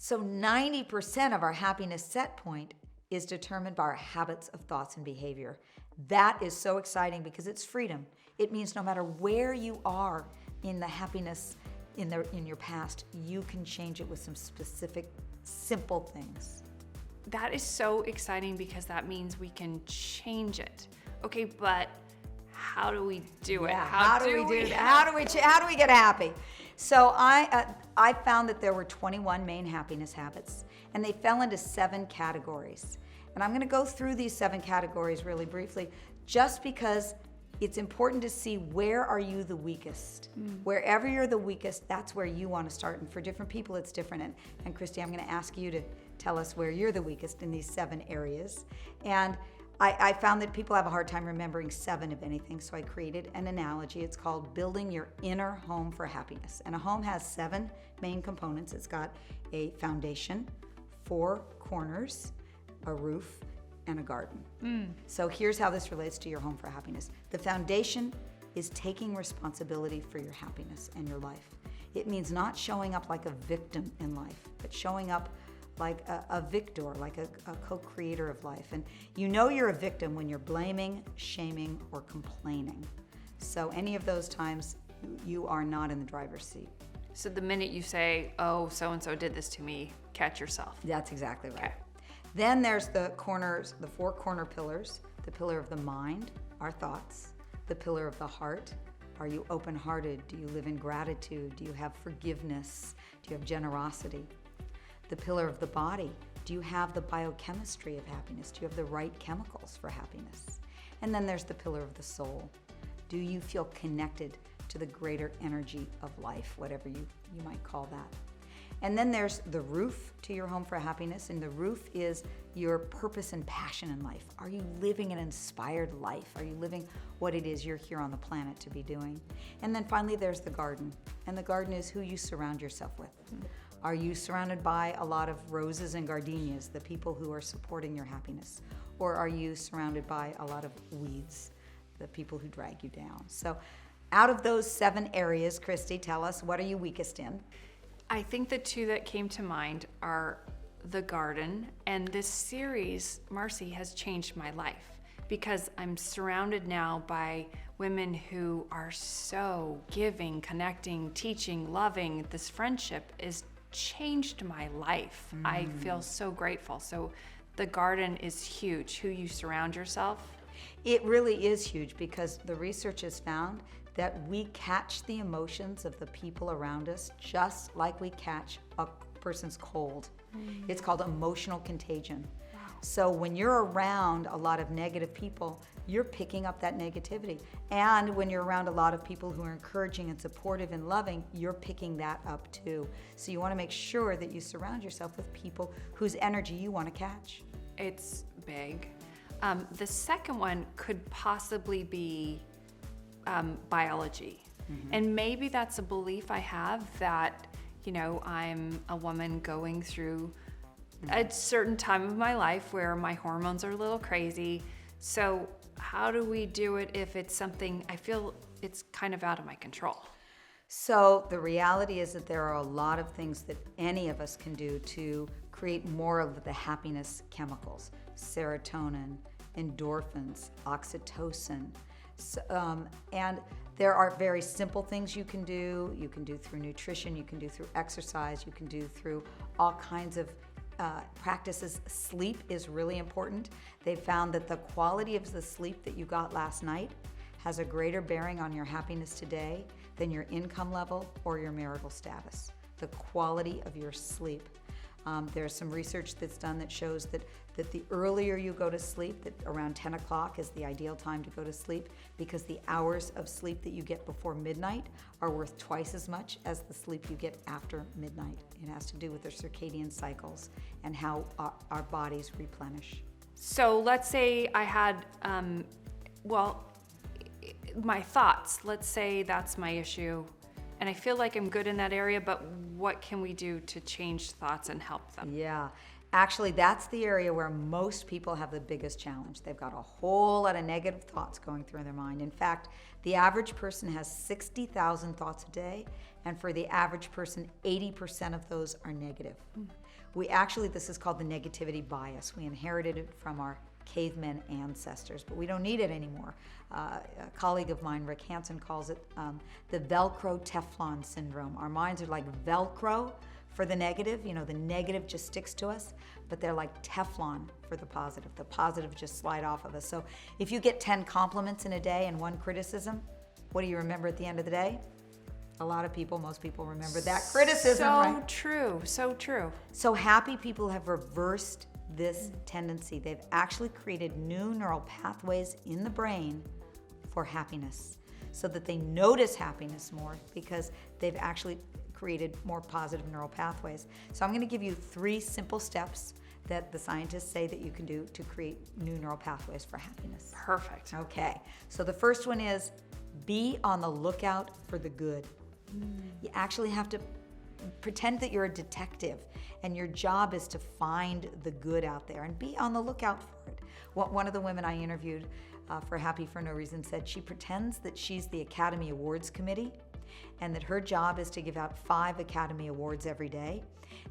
So 90% of our happiness set point is determined by our habits of thoughts and behavior. That is so exciting because it's freedom. It means no matter where you are in the happiness in your past, you can change it with some specific, simple things. That is so exciting because that means we can change it. Okay, but how do we do it? How do we do that? How do we get happy? So I found that there were 21 main happiness habits, and they fell into 7 categories. And I'm going to go through these 7 categories really briefly, just because it's important to see where are you the weakest. Wherever you're the weakest, that's where you want to start. And for different people, it's different. And Christy, I'm going to ask you to tell us where you're the weakest in these 7 areas. And I found that people have a hard time remembering 7 of anything, so I created an analogy. It's called building your inner home for happiness. And a home has 7 main components. It's got a foundation, 4 corners, a roof, and a garden. So here's how this relates to your home for happiness. The foundation is taking responsibility for your happiness and your life. It means not showing up like a victim in life, but showing up like a victor, like a co-creator of life. And you know you're a victim when you're blaming, shaming, or complaining. So any of those times, you are not in the driver's seat. So the minute you say, oh, so-and-so did this to me, catch yourself. That's exactly right. Okay. Then there's the corners, the 4 corner pillars, the pillar of the mind, our thoughts, the pillar of the heart. Are you open-hearted? Do you live in gratitude? Do you have forgiveness? Do you have generosity? The pillar of the body. Do you have the biochemistry of happiness? Do you have the right chemicals for happiness? And then there's the pillar of the soul. Do you feel connected to the greater energy of life, whatever you might call that? And then there's the roof to your home for happiness, and the roof is your purpose and passion in life. Are you living an inspired life? Are you living what it is you're here on the planet to be doing? And then finally there's the garden, and the garden is who you surround yourself with. Are you surrounded by a lot of roses and gardenias, the people who are supporting your happiness? Or are you surrounded by a lot of weeds, the people who drag you down? So out of those 7 areas, Christy, tell us, what are you weakest in? I think the 2 that came to mind are the garden, and this series, Marci, has changed my life because I'm surrounded now by women who are so giving, connecting, teaching, loving. This friendship has changed my life. I feel so grateful. So the garden is huge, who you surround yourself. It really is huge because the research has found that we catch the emotions of the people around us just like we catch a person's cold. It's called emotional contagion. Wow. So when you're around a lot of negative people, you're picking up that negativity. And when you're around a lot of people who are encouraging and supportive and loving, you're picking that up too. So you want to make sure that you surround yourself with people whose energy you want to catch. It's big. The second one could possibly be biology. And maybe that's a belief I have that, you know, I'm a woman going through a certain time of my life where my hormones are a little crazy. So how do we do it if it's something I feel it's kind of out of my control? So the reality is that there are a lot of things that any of us can do to create more of the happiness chemicals: serotonin, endorphins, oxytocin. And there are very simple things you can do. You can do through nutrition, you can do through exercise, you can do through all kinds of practices. Sleep is really important. They found that the quality of the sleep that you got last night has a greater bearing on your happiness today than your income level or your marital status. The quality of your sleep. There's some research that's done that shows that the earlier you go to sleep, that around 10 o'clock is the ideal time to go to sleep, because the hours of sleep that you get before midnight are worth twice as much as the sleep you get after midnight. It has to do with their circadian cycles and how our bodies replenish. So let's say I had, my thoughts, let's say that's my issue, and I feel like I'm good in that area, but what can we do to change thoughts and help them? Yeah, Actually, that's the area where most people have the biggest challenge. They've got a whole lot of negative thoughts going through their mind. In fact, the average person has 60,000 thoughts a day, and for the average person, 80% of those are negative. This is called the negativity bias. We inherited it from our cavemen ancestors, but we don't need it anymore. A colleague of mine, Rick Hansen, calls it the Velcro Teflon syndrome. Our minds are like Velcro for the negative. You know, the negative just sticks to us, but they're like Teflon for the positive. The positive just slide off of us. So if you get 10 compliments in a day and 1 criticism, what do you remember at the end of the day? A lot of people, most people remember that criticism, right? So true, so true. So happy people have reversed this tendency. They've actually created new neural pathways in the brain for happiness so that they notice happiness more because they've actually created more positive neural pathways. So I'm going to give you 3 simple steps that the scientists say that you can do to create new neural pathways for happiness. Perfect. Okay, so the first one is be on the lookout for the good. You actually have to pretend that you're a detective and your job is to find the good out there and be on the lookout for it. One of the women I interviewed for Happy for No Reason said she pretends that she's the Academy Awards committee and that her job is to give out 5 Academy Awards every day.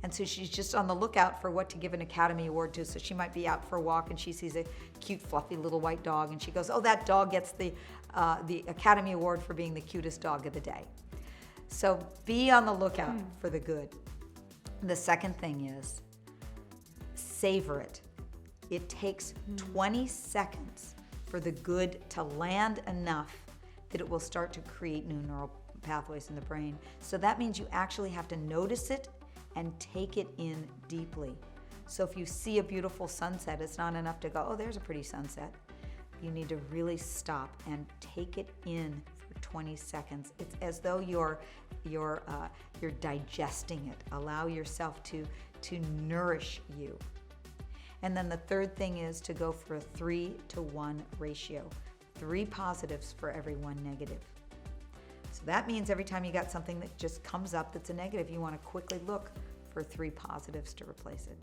And so she's just on the lookout for what to give an Academy Award to. So she might be out for a walk and she sees a cute, fluffy little white dog and she goes, oh, that dog gets the Academy Award for being the cutest dog of the day. So be on the lookout for the good. The second thing is savor it. It takes 20 seconds for the good to land enough that it will start to create new neural pathways in the brain. So that means you actually have to notice it and take it in deeply. So if you see a beautiful sunset, it's not enough to go, oh, there's a pretty sunset. You need to really stop and take it in for 20 seconds. It's as though you're digesting it. Allow yourself to nourish you. And then the third thing is to go for a 3-to-1 ratio. 3 positives for every 1 negative. So that means every time you got something that just comes up that's a negative, you want to quickly look for 3 positives to replace it.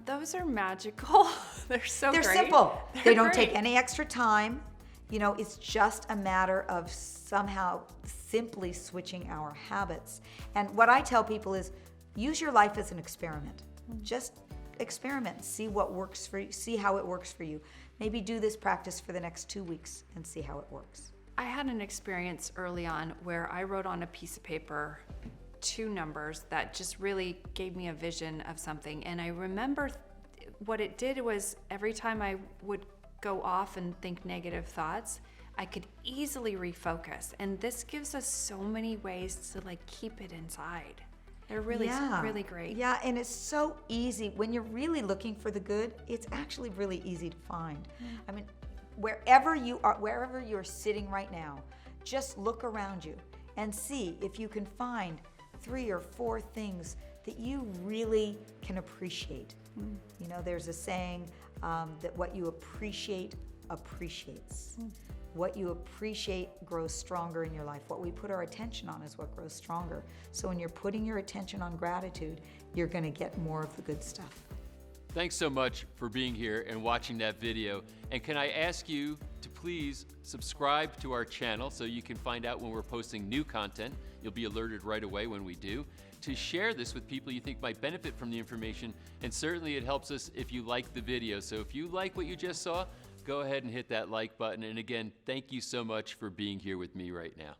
Those are magical. They're They're great. simple. They're They don't great. take any extra time. You know, it's just a matter of somehow simply switching our habits. And what I tell people is use your life as an experiment. Just experiment, see what works for you, see how it works for you. Maybe do this practice for the next 2 weeks and see how it works. I had an experience early on where I wrote on a piece of paper 2 numbers that just really gave me a vision of something. And I remember what it did was every time I would go off and think negative thoughts, I could easily refocus. And this gives us so many ways to like keep it inside. They're really, really great. Yeah, and it's so easy. When you're really looking for the good, it's actually really easy to find. I mean, wherever you're sitting right now, just look around you and see if you can find 3 or 4 things that you really can appreciate. You know, there's a saying that what you appreciate appreciates. What you appreciate grows stronger in your life. What we put our attention on is what grows stronger. So when you're putting your attention on gratitude, you're going to get more of the good stuff. Thanks so much for being here and watching that video. And can I ask you to please subscribe to our channel so you can find out when we're posting new content. You'll be alerted right away when we do. To share this with people you think might benefit from the information, and certainly it helps us if you like the video. So if you like what you just saw, go ahead and hit that like button. And again, thank you so much for being here with me right now.